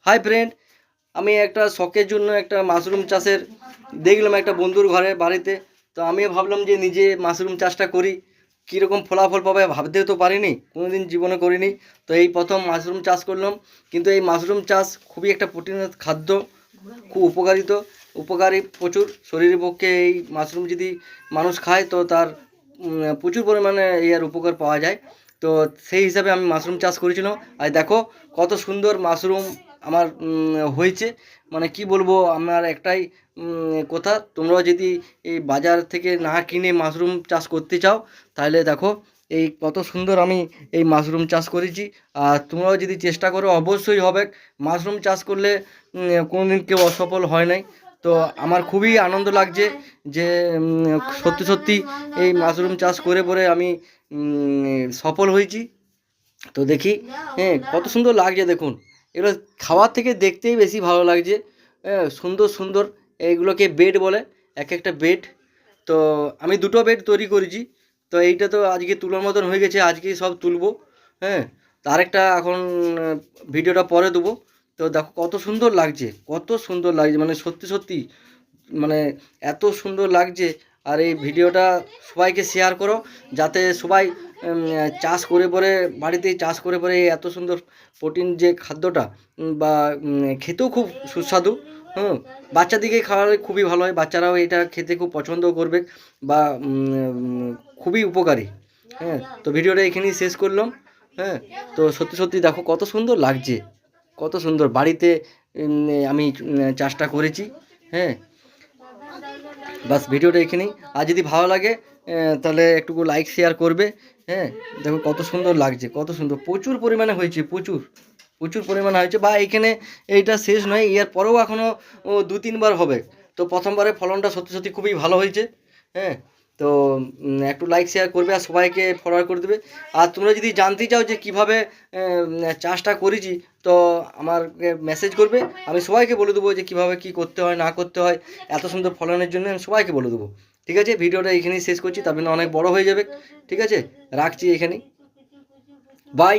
Hi friend, আমি একটা শখের জন্য একটা মাশরুম চাষের দেখলাম একটা বন্ধুর ঘরে বাড়িতে। তো আমিও ভাবলাম যে নিজে মাশরুম চাষটা করি, কীরকম ফলাফল পাবে ভাবতেও তো পারিনি, কোনো দিন জীবনে করিনি। তো এই প্রথম মাশরুম চাষ করলাম। কিন্তু এই মাশরুম চাষ খুবই একটা প্রোটিনের খাদ্য, খুব উপকারী প্রচুর শরীরের পক্ষে। এই মাশরুম যদি মানুষ খায় তো তার প্রচুর পরিমাণে এর উপকার পাওয়া যায়। তো সেই হিসাবে আমি মাশরুম চাষ করেছিলাম। আর দেখো কত সুন্দর মাশরুম আমার হয়েছে। মানে কি বলবো, আমার একটাই কথা, তোমরাও যদি এই বাজার থেকে না কিনে মাশরুম চাষ করতে চাও তাহলে দেখো এই কত সুন্দর আমি এই মাশরুম চাষ করেছি। আর তোমরাও যদি চেষ্টা করো অবশ্যই হবে। মাশরুম চাষ করলে কোনোদিন কেউ অসফল হয় নাই। তো আমার খুবই আনন্দ লাগছে যে সত্যি সত্যি এই মাশরুম চাষ করে পরে আমি সফল হয়েছি। তো দেখি, হ্যাঁ, কত সুন্দর লাগছে দেখুন। এগুলো খাওয়ার থেকে দেখতেই বেশি ভালো লাগছে। হ্যাঁ, সুন্দর সুন্দর। এইগুলোকে বেড বলে, এক একটা বেড। তো আমি দুটো বেড তৈরি করেছি। তো এইটা তো আজকে তোলার মতন হয়ে গেছে, আজকেই সব তুলবো। হ্যাঁ, তার একটা এখন ভিডিওটা পরে দেবো। তো দেখো কত সুন্দর লাগছে, কত সুন্দর লাগছে, মানে সত্যি সত্যি, মানে এত সুন্দর লাগছে। আর এই ভিডিওটা সবাইকে শেয়ার করো, যাতে সবাই চাষ করে পরে বাড়িতেই চাষ করে পরে এত সুন্দর প্রোটিন যে খাদ্যটা বা খেতেও খুব সুস্বাদু। হুম, বাচ্চাদিকে খাওয়ালে খুবই ভালো হয়, বাচ্চারাও এটা খেতে খুব পছন্দ করবে বা খুবই উপকারী। হ্যাঁ, তো ভিডিওটা এখানেই শেষ করলাম। হ্যাঁ, তো সত্যি সত্যি দেখো কত সুন্দর লাগছে, কত সুন্দর বাড়িতে আমি চাষটা করেছি। হ্যাঁ, বাস ভিডিওটা এখানেই। আর যদি ভালো লাগে তাহলে একটু লাইক শেয়ার করবে। হ্যাঁ, দেখো কত সুন্দর লাগছে, কত সুন্দর, প্রচুর পরিমাণে হয়েছে, প্রচুর প্রচুর পরিমাণে হয়েছে। বা এইখানে এইটা শেষ নয়, এর পরেও এখনও 2-3 বার হবে। তো প্রথমবারে ফলনটা সত্যি সত্যি খুবই ভালো হয়েছে। হ্যাঁ, তো একটু লাইক শেয়ার করবে আর সবাইকে ফরওয়ার্ড করে দেবে। আর তোমরা যদি জানতে চাও যে কীভাবে চাষটা করেছি, তো আমাকে মেসেজ করবে, আমি সবাইকে বলে দেবো যে কীভাবে কী করতে হয় না করতে হয়। এত সুন্দর ফলনের জন্য আমি সবাইকে বলে দেবো। ঠিক আছে, ভিডিওটা এখানেই শেষ করছি, তার জন্য অনেক বড় হয়ে যাবে। ঠিক আছে, রাখছি এখানেই। বাই।